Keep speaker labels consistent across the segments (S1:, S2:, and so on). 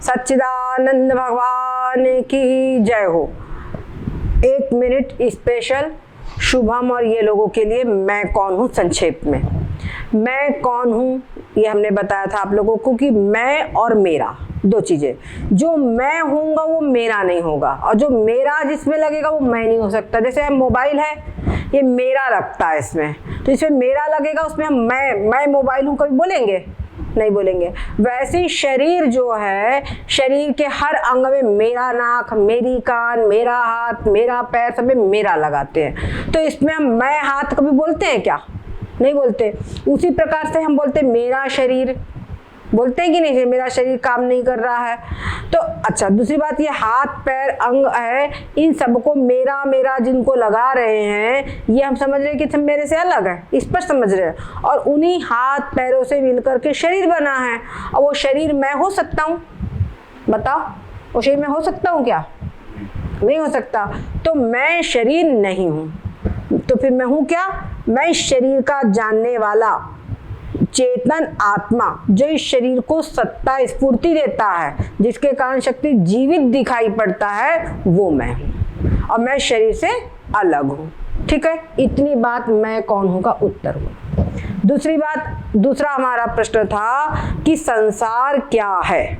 S1: सच्चिदानंद भगवान की जय हो। 1 मिनट स्पेशल शुभम और ये लोगों के लिए मैं कौन हूँ संक्षेप में। मैं कौन हूँ ये हमने बताया था आप लोगों को कि मैं और मेरा दो चीजें। जो मैं हूँगा वो मेरा नहीं होगा और जो मेरा जिसमें लगेगा वो मैं नहीं हो सकता। जैसे मोबाइल है, ये मेरा लगता है इसमें, तो इसमें मेरा लगेगा, उसमें हम मैं मोबाइल हूँ कभी बोलेंगे? नहीं बोलेंगे। वैसे ही शरीर जो है, शरीर के हर अंग में मेरा नाक, मेरी कान, मेरा हाथ, मेरा पैर, सब में मेरा लगाते हैं। तो इसमें हम मैं हाथ कभी बोलते हैं क्या? नहीं बोलते। उसी प्रकार से हम बोलते मेरा शरीर, बोलते हैं कि नहीं? मेरा शरीर काम नहीं कर रहा है। तो अच्छा, दूसरी बात, ये हाथ पैर अंग है, इन सबको मेरा मेरा जिनको लगा रहे हैं, ये हम समझ रहे हैं कि सब मेरे से अलग है, इस पर समझ रहे हैं। और उन्हीं हाथ पैरों से मिलकर के शरीर बना है। और वो शरीर मैं हो सकता हूँ? बताओ, वो शरीर मैं हो सकता हूँ क्या? नहीं हो सकता। तो मैं शरीर नहीं हूँ, तो फिर मैं हूँ क्या? मैं इस शरीर का जानने वाला चेतन आत्मा, जो इस शरीर को सत्ता स्फूर्ति देता है, जिसके कारण शक्ति जीवित दिखाई पड़ता है, वो मैं हूँ। और मैं शरीर से अलग हूँ। ठीक है, इतनी बात मैं कौन हूँ का उत्तर हुआ। दूसरी बात, दूसरा हमारा प्रश्न था कि संसार क्या है।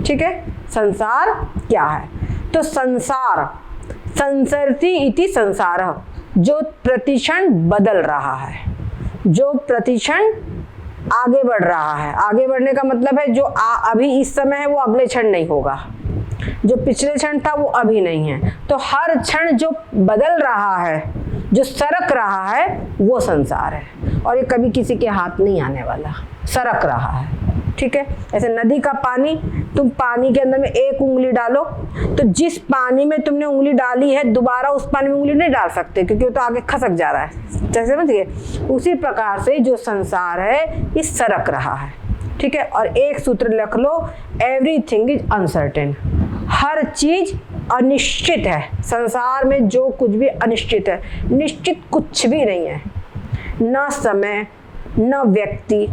S1: ठीक है, संसार क्या है? तो संसार, संसरति इति संसारः, जो प्रतिक्षण बदल रहा है, जो प्रतिक्षण आगे बढ़ रहा है। आगे बढ़ने का मतलब है जो अभी इस समय है वो अगले क्षण नहीं होगा, जो पिछले क्षण था वो अभी नहीं है। तो हर क्षण जो बदल रहा है, जो सरक रहा है, वो संसार है। और ये कभी किसी के हाथ नहीं आने वाला, सरक रहा है। ठीक है, ऐसे नदी का पानी, तुम पानी के अंदर में एक उंगली डालो, तो जिस पानी में तुमने उंगली डाली है दोबारा उस पानी में उंगली नहीं डाल सकते, क्योंकि वो तो आगे खसक जा रहा है। जैसे समझ गए? उसी प्रकार से जो संसार है ये सरक रहा है। ठीक है, और एक सूत्र लिख लो, एवरीथिंग इज अनसर्टेन। हर चीज अनिश्चित है। संसार में जो कुछ भी अनिश्चित है, निश्चित कुछ भी नहीं है। न समय, न व्यक्ति,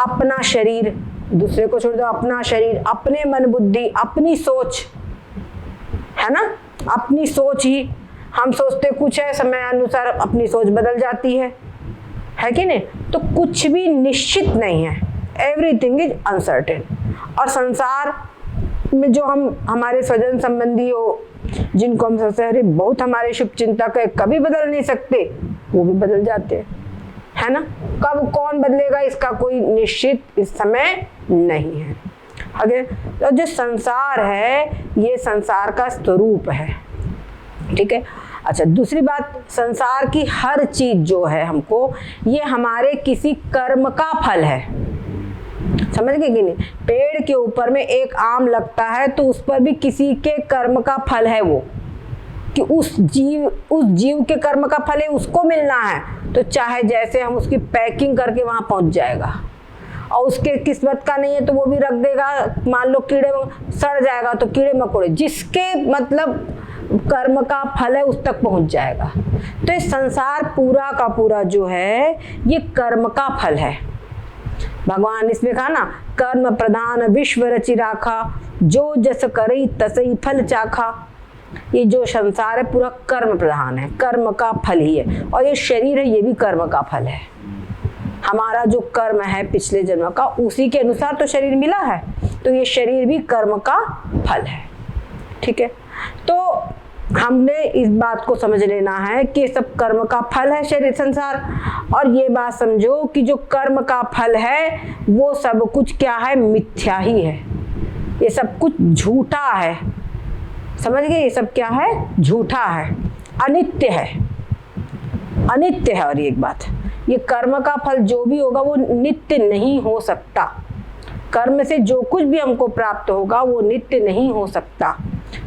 S1: अपना शरीर, दूसरे को छोड़ दो, अपना शरीर, अपने मन बुद्धि, अपनी सोच है ना, अपनी सोच ही हम सोचते कुछ है, समय अनुसार अपनी सोच बदल जाती है कि नहीं? तो कुछ भी निश्चित नहीं है। Everything is uncertain. और संसार में जो हमारे स्वजन संबंधी हो, जिनको हम सोचते हैं अरे बहुत हमारे शुभ चिंतक है, कभी बदल नहीं सकते, वो भी बदल जाते हैं, है ना? कब कौन बदलेगा इसका कोई निश्चित इस समय नहीं है। अगर तो जो संसार है ये संसार का स्वरूप है। ठीक है, अच्छा, दूसरी बात, संसार की हर चीज जो है हमको, ये हमारे किसी कर्म का फल है। समझ गए कि नहीं? पेड़ के ऊपर में एक आम लगता है तो उस पर भी किसी के कर्म का फल है, वो कि उस जीव के कर्म का फल है, उसको मिलना है। तो चाहे जैसे हम उसकी पैकिंग करके वहां पहुंच जाएगा, और उसके किस्मत का नहीं है तो वो भी रख देगा, मान लो कीड़े सड़ जाएगा तो कीड़े मकोड़े, जिसके मतलब कर्म का फल है उस तक पहुंच जाएगा। तो ये संसार पूरा का पूरा जो है ये कर्म का फल है। भगवान इसमें कहा ना, कर्म प्रधान विश्व रचि राखा, जो जस करई तसई फल चाखा। ये जो संसार है पूरा कर्म प्रधान है, कर्म का फल ही है। और ये शरीर है, ये भी कर्म का फल है। हमारा जो कर्म है पिछले जन्म का, उसी के अनुसार तो शरीर मिला है, तो ये शरीर भी कर्म का फल है। ठीक है, तो हमने इस बात को समझ लेना है कि सब कर्म का फल है शरीर संसार। और ये बात समझो कि जो कर्म का फल है वो सब कुछ क्या है? मिथ्या ही है। ये सब कुछ झूठा है। समझ गए? ये सब क्या है? झूठा है, अनित्य है, अनित्य है। और एक बात, ये कर्म का फल जो भी होगा वो नित्य नहीं हो सकता। कर्म से जो कुछ भी हमको प्राप्त होगा वो नित्य नहीं हो सकता।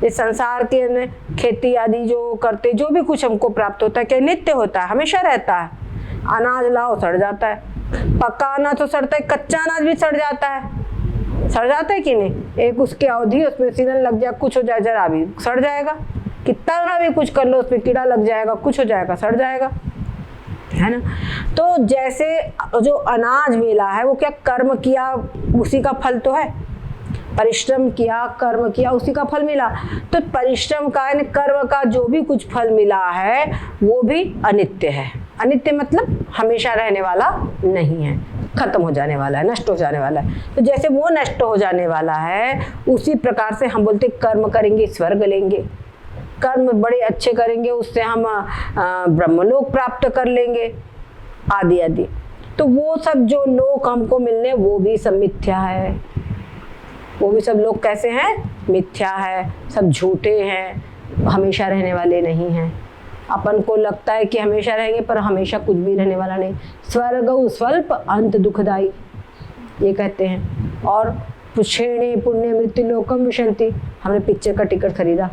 S1: इस संसार के खेती आदि जो करते, जो भी कुछ हमको प्राप्त होता है, क्या नित्य होता है? हमेशा रहता है। अनाज लाओ सड़ जाता है, पक्का अनाज तो सड़ता है, कच्चा अनाज भी सड़ जाता है। सड़ जाता है कि नहीं? एक उसकी अवधि, उसमें सीजन लग जाए, कुछ हो जाए, जरा भी सड़ जाएगा। कितना भी कुछ कर लो उसमें कीड़ा लग जाएगा, कुछ हो जाएगा, सड़ जाएगा, है ना? तो जैसे जो अनाज मिला है वो क्या कर्म किया उसी का फल तो है। परिश्रम किया, कर्म किया, उसी का फल मिला। तो परिश्रम का यानी कर्म का जो भी कुछ फल मिला है वो भी अनित्य है। अनित्य मतलब हमेशा रहने वाला नहीं है, खत्म हो जाने वाला है, नष्ट हो जाने वाला है। तो जैसे वो नष्ट हो जाने वाला है उसी प्रकार से हम बोलते कर्म करेंगे स्वर्ग लेंगे, कर्म बड़े अच्छे करेंगे उससे हम ब्रह्मलोक प्राप्त कर लेंगे आदि आदि। तो वो सब जो लोक हमको मिलने वो भी सब मिथ्या है, वो भी सब लोग कैसे हैं? मिथ्या है, सब झूठे हैं, हमेशा रहने वाले नहीं हैं। अपन को लगता है कि हमेशा रहेंगे पर हमेशा कुछ भी रहने वाला नहीं। स्वर्गौ स्वल्प अंत दुखदाई ये कहते हैं। और पुष्णे पुण्य मृत्यु लोकम विशंति, हमने पिक्चर का टिकट खरीदा,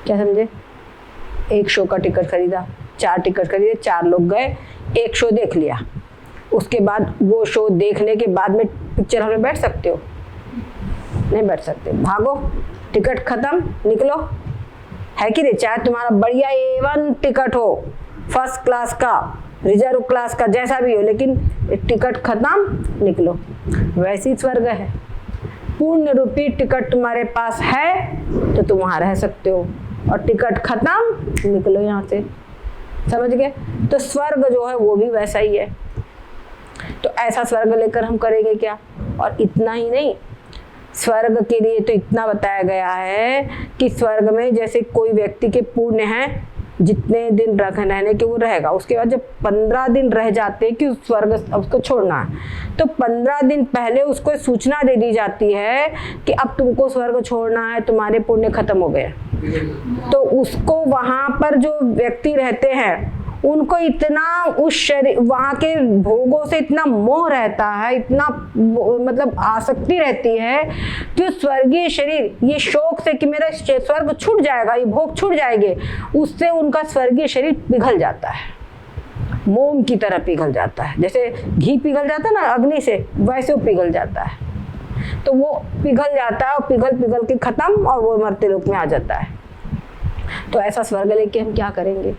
S1: क्या समझे? एक शो का टिकट खरीदा, 4 टिकट खरीदे, 4 लोग गए, एक शो देख लिया। उसके बाद वो शो देखने के बाद में पिक्चर हॉल में बैठ सकते हो? नहीं बैठ सकते, भागो, टिकट खत्म, निकलो, है कि नहीं? चाहे तुम्हारा बढ़िया A1 टिकट हो, फर्स्ट क्लास का, रिजर्व क्लास का, जैसा भी हो, लेकिन टिकट खत्म, निकलो। वैसी स्वर्ग है, पूर्ण रूपी टिकट तुम्हारे पास है तो तुम वहां रह सकते हो, और टिकट खत्म, निकलो यहाँ से। समझ गए? तो स्वर्ग जो है वो भी वैसा ही है। तो ऐसा स्वर्ग लेकर हम करेंगे क्या? और इतना ही नहीं, स्वर्ग के लिए तो इतना बताया गया है कि स्वर्ग में जैसे कोई व्यक्ति के पुण्य हैं, जितने दिन रहने के वो रहेगा, उसके बाद जब 15 दिन रह जाते हैं कि उस स्वर्ग उसको छोड़ना है, तो 15 दिन पहले उसको सूचना दे दी जाती है कि अब तुमको स्वर्ग छोड़ना है, तुम्हारे पुण्य खत्म हो गए। तो उसको वहां पर जो व्यक्ति रहते हैं उनको इतना उस शरीर, वहाँ के भोगों से इतना मोह रहता है, इतना मतलब आसक्ति रहती है कि स्वर्गीय शरीर ये शोक से कि मेरा स्वर्ग छूट जाएगा, ये भोग छूट जाएंगे, उससे उनका स्वर्गीय शरीर पिघल जाता है, मोम की तरह पिघल जाता है। जैसे घी पिघल जाता है ना अग्नि से, वैसे वो पिघल जाता है। तो वो पिघल जाता है और पिघल पिघल के खत्म, और वो मरते लोक में आ जाता है। तो ऐसा स्वर्ग लेके हम क्या करेंगे?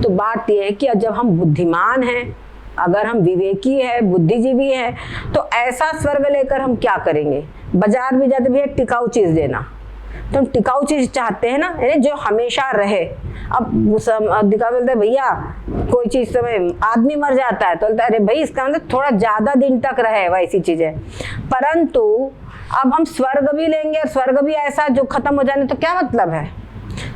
S1: तो बात यह है कि जब हम बुद्धिमान हैं, अगर हम विवेकी है, बुद्धिजीवी है, तो ऐसा स्वर्ग लेकर हम क्या करेंगे? बाजार में जाते भी एक टिकाऊ चीज देना, तो हम टिकाऊ चीज चाहते हैं ना, यानी जो हमेशा रहे। अब दिखावा बोलते भैया कोई चीज समय आदमी मर जाता है तो बोलता है अरे भाई इसका मतलब थोड़ा ज्यादा दिन तक रहे, वैसी चीज है। परंतु अब हम स्वर्ग भी लेंगे और स्वर्ग भी ऐसा जो खत्म हो जाने, तो क्या मतलब है?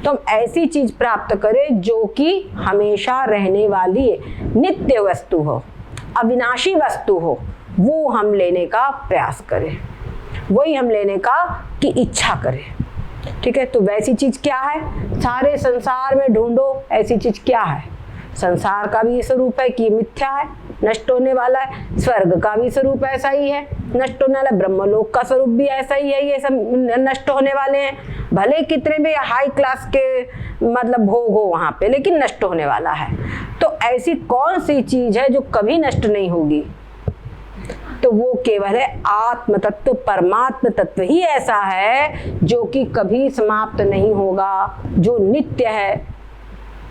S1: तो हम ऐसी चीज प्राप्त करें जो कि हमेशा रहने वाली नित्य वस्तु हो, अविनाशी वस्तु हो, वो हम लेने का प्रयास करें, वही हम लेने का की इच्छा करें। ठीक है? तो वैसी चीज क्या है? सारे संसार में ढूंढो ऐसी चीज क्या है। संसार का भी ये स्वरूप है कि मिथ्या है, नष्ट होने वाला है। स्वर्ग का भी स्वरूप ऐसा ही है, नष्ट होने वाला। ब्रह्मलोक का स्वरूप भी ऐसा ही है, ये सब नष्ट होने वाले हैं। भले कितने भी हाई क्लास के मतलब भोग हो वहां पे, लेकिन नष्ट होने वाला है। तो ऐसी कौन सी चीज है जो कभी नष्ट नहीं होगी? तो वो केवल है आत्म तत्व, परमात्म तत्व ही ऐसा है जो कि कभी समाप्त नहीं होगा, जो नित्य है।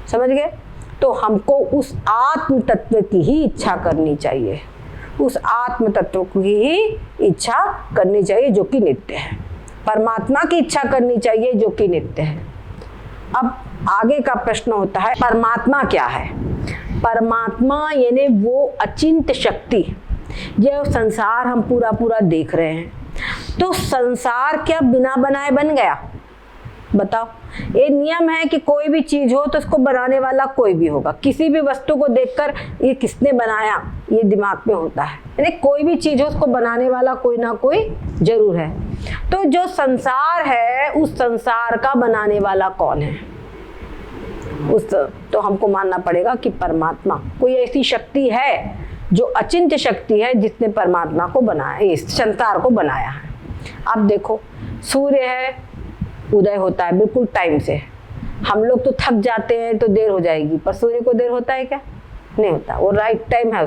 S1: समझ गए? तो हमको उस आत्म तत्व की ही इच्छा करनी चाहिए, उस आत्म तत्व की ही इच्छा करनी चाहिए जो कि नित्य है। परमात्मा की इच्छा करनी चाहिए जो कि नित्य है। अब आगे का प्रश्न होता है परमात्मा क्या है? परमात्मा यानी वो अचिंत्य शक्ति, जो संसार हम पूरा पूरा देख रहे हैं। तो संसार क्या बिना बनाए बन गया? बताओ। ये नियम है कि कोई भी चीज हो तो उसको बनाने वाला कोई भी होगा। किसी भी वस्तु को देखकर ये किसने बनाया ये दिमाग में होता है, यानी कोई भी चीज हो उसको बनाने वाला कोई ना कोई जरूर है। तो जो संसार है उस संसार का बनाने वाला कौन है? तो हमको मानना पड़ेगा कि परमात्मा कोई ऐसी शक्ति है जो अचिंत्य शक्ति है जिसने परमात्मा को बनाया, इस संसार को बनाया है। अब देखो सूर्य है, उदय होता है बिल्कुल टाइम से। हम लोग तो थक जाते हैं तो देर हो जाएगी, पर सूर्य को देर होता है क्या? नहीं होता, वो राइट टाइम है।